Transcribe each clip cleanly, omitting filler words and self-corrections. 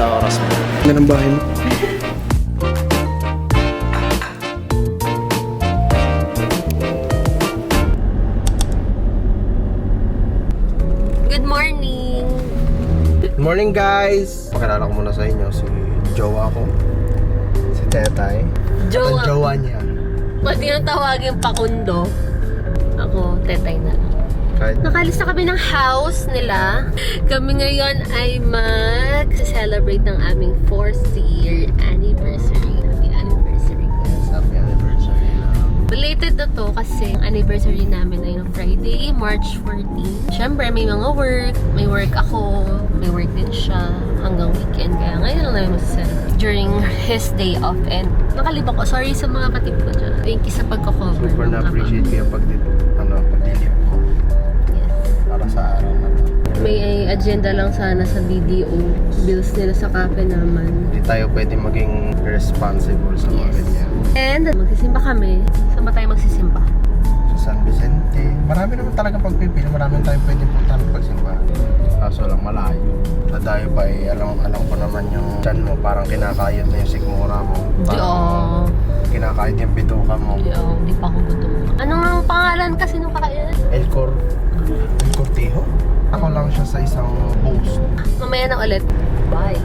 sa oras mo. Ganda ng bahay mo. Good morning! Good morning guys! Pakilala ko muna sa inyo si jowa ko. Si Tetay. Ang jowa niya. Pwede yung tawagin pakundo. Ako, Tetay na lang. Nakalis na kami ng house nila. Kami ngayon ay mag-celebrate ng aming 4th year anniversary. Happy anniversary. Yes, happy anniversary na. Related na to kasi ang anniversary namin ay ng Friday, March 14. Siyempre, may mga work. May work ako. May work din siya hanggang weekend. Kaya ngayon lang namin mag-celebrate during his day off. And nakalibak ko. Sorry sa mga katip ko dyan. Thank you sa pagko-cover. Super na-appreciate ko yung pagdilip mo. Para sa araw na to. May agenda lang sana sa BDO. Bills nila sa cafe naman. Hindi tayo pwede maging responsible sa mga ganyan. And magsisimba kami. Saan ba tayo magsisimba? Sa San Vicente. Marami naman talaga pagpipili. Marami tayong pwede punta ng pagsimbahan. Kaso lang malayo. Nadayo pa alam ko naman yung tiyan mo. Parang kinakayot na yung sigmura mo. Parang kinakayot yung bituka mo. Hindi pa ako gutom. Ano nga ang pangalan kasi nung kakain? El Cortijo? Ako lang siya sa isang post. Mamaya na ulit. Bye!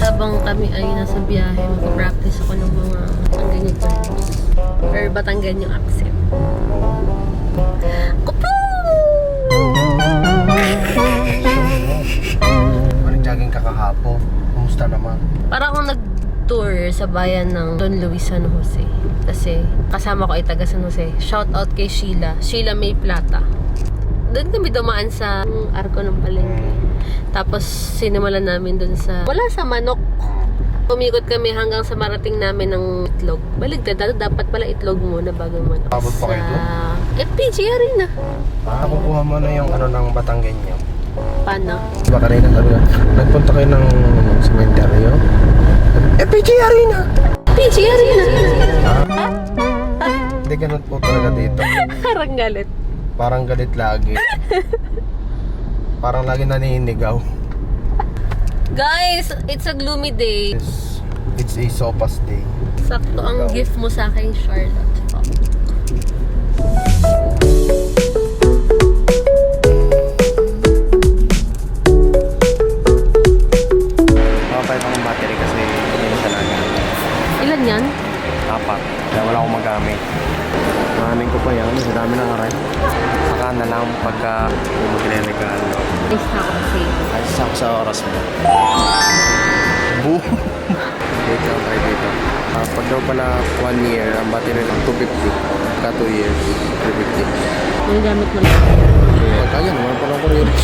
Habang kami ay nasa biyahe, mag-practice ako ng mga Batanggenyo terms. Or Batanggenyo accent. Anong jogging ka kahapon? Kumusta naman? Para akong nag-tour sa bayan ng Don Luis, San Jose. Kasi kasama ko ay taga San Jose. Shout out kay Sheila. Sheila May Plata. Doon kami dumaan sa arko ng palengke. Tapos sinimulan namin doon sa wala sa manok. Umikot kami hanggang sa marating namin ng itlog. Baligtad, dapat pala itlog muna bago manok. Abot pa kayo doon? FPG Arena. Nakukuha mo na yung ng Batanggenyo. Paano? Diba kanina sabi na, nagpunta kayo ng sementeryo? PG Arena! FPG Arena! Hindi ganun po talaga dito. Parang galit. Parang galit lagi. Parang lagi naninigaw. Guys, it's a gloomy day. It's a sopas day. Sakto ang gift mo sa akin, Charlotte. Makapay pa ng battery kasi hindi siya nagamit. Ilan yan? 4. Kaya wala akong magamit. Maraming ko pa yan. Sa dami ng aray. Saka na lang pagka magre-regalo. Nice na ako kasi. Ayos ako sa oras mo. Boom! Wait lang tayo dito. Pag daw pala 1 year, ang battery lang 250. Pagka 2 years, 350. Ang gamit mo lang. Kaya naman palang kuryente.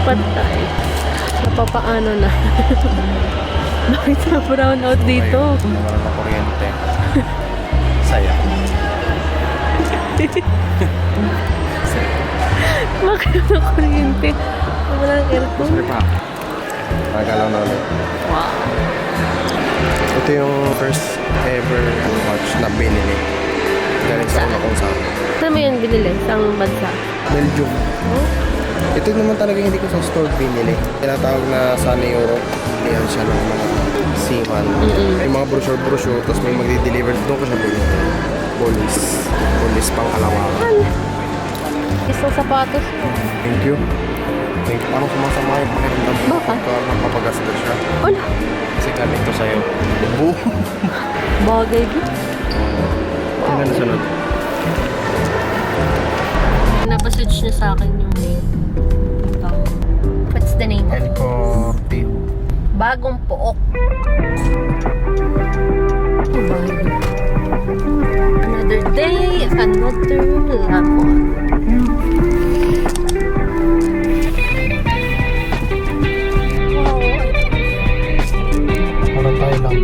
Patay. Napapaano na. Bakit na brown out dito? Wala na kuryente. Saya. Bakit na kuryente? Walang aircon. Sorry pa. Nagalaw na ulit. Wow. Ito yung first ever watch na binili. Galing sa una kong saan. Saan mo yun binili? Saan bansa? Belgium. Oh? Ito naman talaga hindi ko sa store binili. Tinatawag na Sunny Europe. Yan siya ng mga seaman. May mga brochure. Tapos may magdi-deliver. Doon ko siya binili. Police pang Kalawakan. Isang sapatos mo. Thank you. Parang sumasama yung pakiramdam ko. Bakit? Parang napapagastos siya. Wala. Kasi galing to sa'yo. Boom! Bagay din. Tingnan na sunod. Napasage niya sa akin yung name. What's the name? El Cortijo. Bagong pook. Another day, another lemon. Parang tayo lang.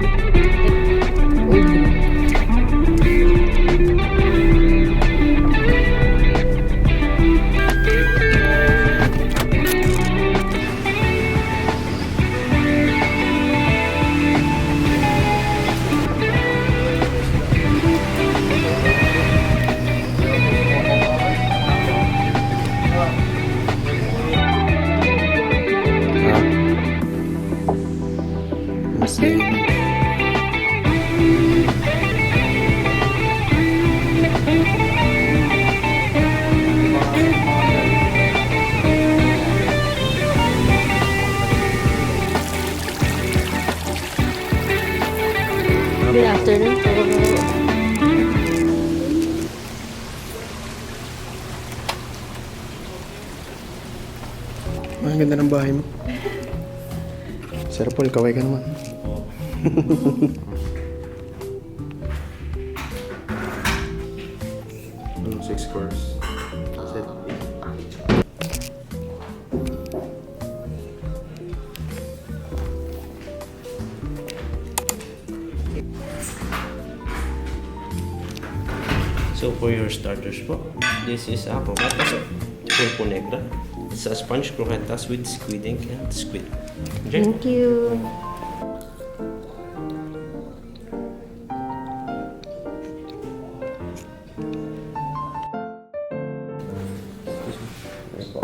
Mustard. Good afternoon po. Ang ganda ng bahay mo. Sir Paul, kaway ka naman. Ano, 6 course. Set. So for your starters po, this is a croquetas pulpo negra. It's a sponge croquetas with squid ink and squid. Okay? Thank you.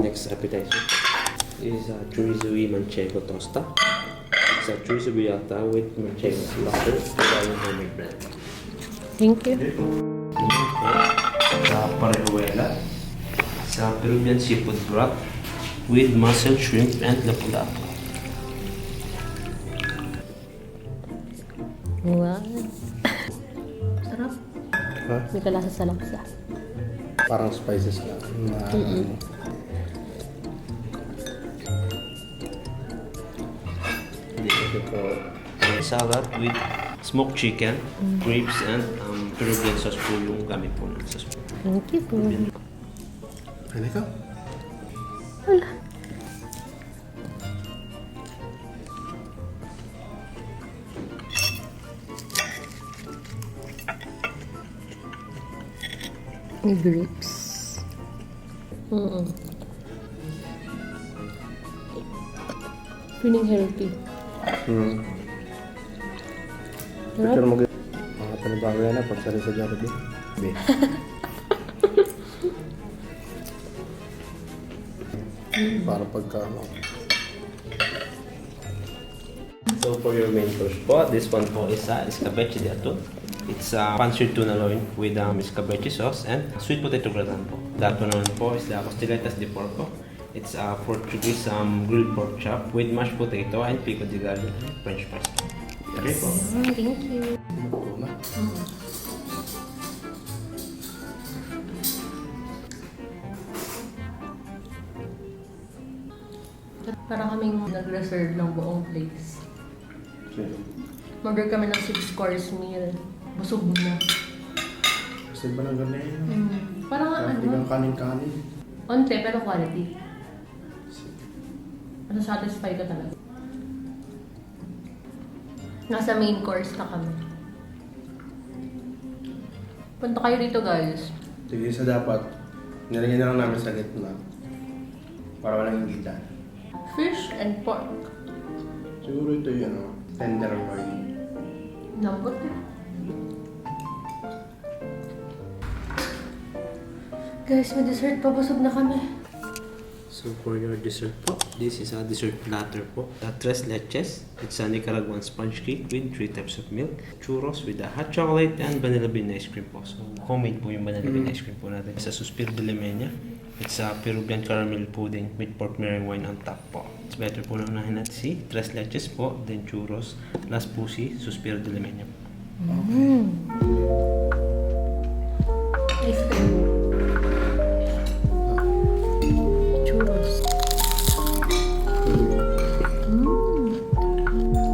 Next appetizer is a chorizo y manchego tosta. It's a chorizo burrata with manchego butter and homemade bread. Thank you. Sa parejuela, sa Peruvian seafood broth with mussel, shrimp, and lapu-lapu. Wow. Sarap. Ha? May kalasa sa laksa. Parang spices lang. Ito po, salad with smoked chicken, grapes, and Peruvian sauce po yung gamit po ng sauce po. Thank you po. Ano ka? Wala. May grapes. Feeling healthy. Picture mo mga panibago yan na pagsali sa Jollibee. Para pagka ano. So for your main course po, this one po is escabeche de atún. It's a pancit tuna loin with escabeche sauce and sweet potato gratin po. That one naman po is the costeletas de porco. It's a Portuguese grilled pork chop with mashed potato and pico de gallo and french fries. Okay po. Thank you. Para kaming nag-reserve ng buong place. Order kami ng 6 course meal. Busog na. Kasi ba ng ganun? Parang Hindi kang kanin-kanin. onte pero quality. Satisfy ka talaga. Nasa main course na kami. Punta kayo dito guys. Sige, sa dapat, nilagyan na lang namin sa gitna. Para walang higita. Fish and pork. Siguro ito yung ano, tenderloin. Lambot eh. Guys, may dessert pa. Busog na kami. So for your dessert po, this is a dessert platter po. Tres leches. It's a Nicaraguan sponge cake with 3 types of milk. Churros with a hot chocolate and vanilla bean ice cream po. So homemade po yung vanilla bean ice cream po natin. Sa Suspiro de Limeña, it's a Peruvian caramel pudding with pork meringue wine on top po. It's better po na unahin natin si Tres leches po, then churros. Last po si Suspiro de Limeña. Ice cream. Churros.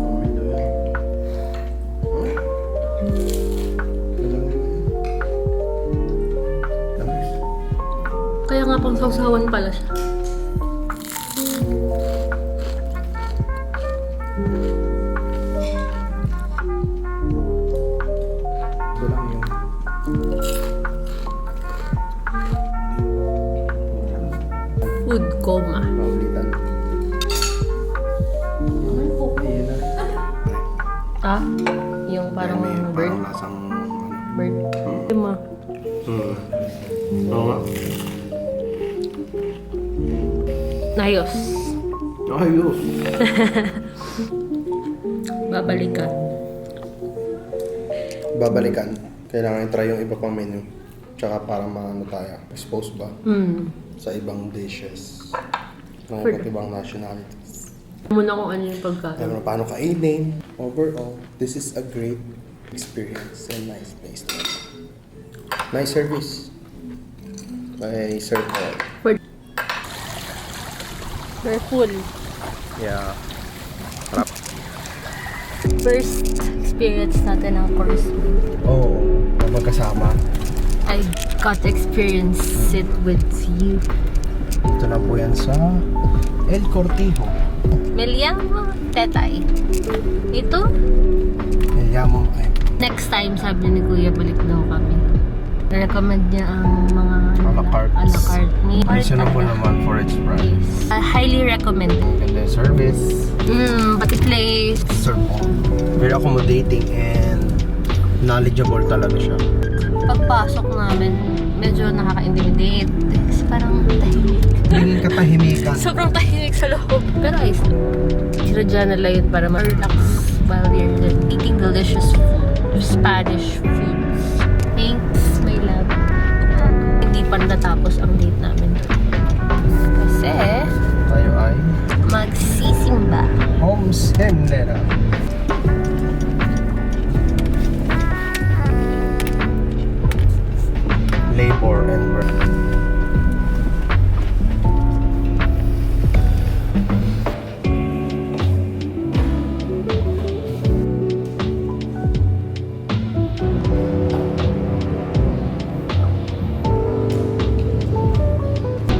Homemade daw yan. Tamis. Kaya nga pang sausawan pala siya. Ito lang yung Food coma. paulitan. Ayan na. Ah? Yung parang May bird? parang lasang ano. Bird. Diba? Oo nga. Ayos. Ayos. Babalikan. Babalikan. Kailangan i-try yung iba pang menu. Tsaka para maano tayo, expose ba sa ibang dishes ng iba't ibang nationalities. Muna kung ano yung pagkain. Alam mo paano kainin. Overall, this is a great experience and nice place to eat. Nice service by Sir Paul. We're full. Yeah. Sarap. First experience natin ang course meal. Oo, magkasama. I got to experience it with you. Ito na po yan sa El Cortijo. Meliamo Tetay. Ito, Mayamong ay next time sabi ni Kuya balik daw kami. Recommend niya ang mga A la carte. a la carte. reasonable naman for its price. Yes. I highly recommend. Ganda yung service. Pati place. Sir Paul. Very accommodating and knowledgeable talaga siya. Pagpasok namin, medyo nakaka-intimidate. Kasi parang tahimik. Hindi katahimikan. Sobrang tahimik sa loob. Pero ayos lang. Sinadya nila yun para ma-relax while you're eating delicious food. Spanish foods. Thanks, my love. Hindi pa natatapos ang date namin. Kasi, Tayo ay magsisimba. home sendera. Labor and work.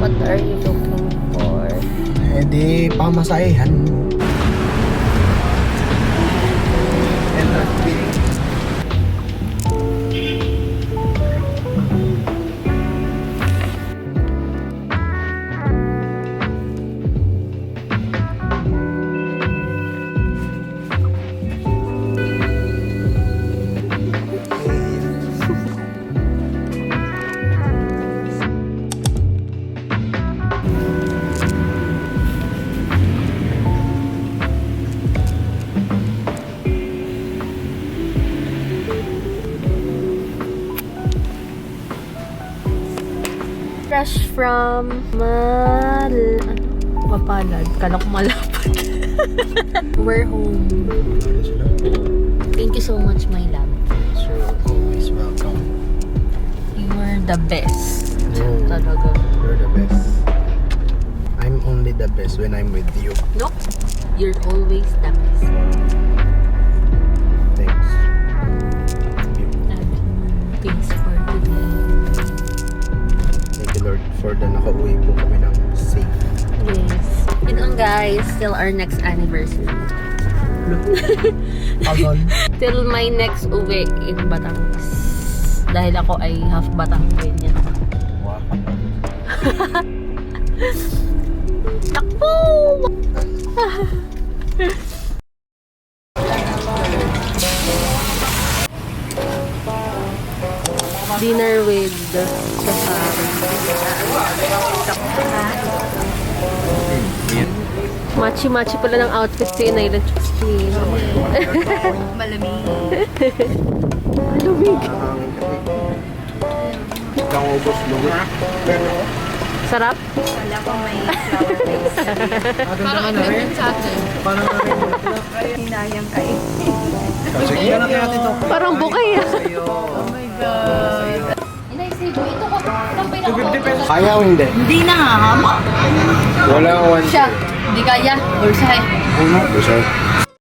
What are you looking for? Eh di, pamasahehan mo. And feeling. Fresh from Mapalad. Kala ko malapad. We're home. Thank you so much, my love. So, always welcome. You are the best. No, Talaga. you're the best. I'm only the best when I'm with you. No, you're always the best. Thanks. You. Thanks for today. Thank you, Lord, for the nakauwi po kami ng safe. Yes. Yun lang guys, till our next anniversary. Agad. Till my next uwi in Batangas. Dahil ako ay half Batanggenyan. Wow. Takbo! Dinner with Safari. Machi-machi pala ng outfit si Inay Chustin. Malamig. Lumig. Ikaw ubos lumig. Sarap? Wala ko may flower base. Parang agad sa atin. Hinayang kayo. Sige na natin ito. Parang bukay ah. Oh my God. Inay, Sibo, ito ko. Itong pinaka-50 Kaya o hindi? Hindi na nga, hama. Wala one. Siya, hindi kaya. Bulsay. Ano? Busay.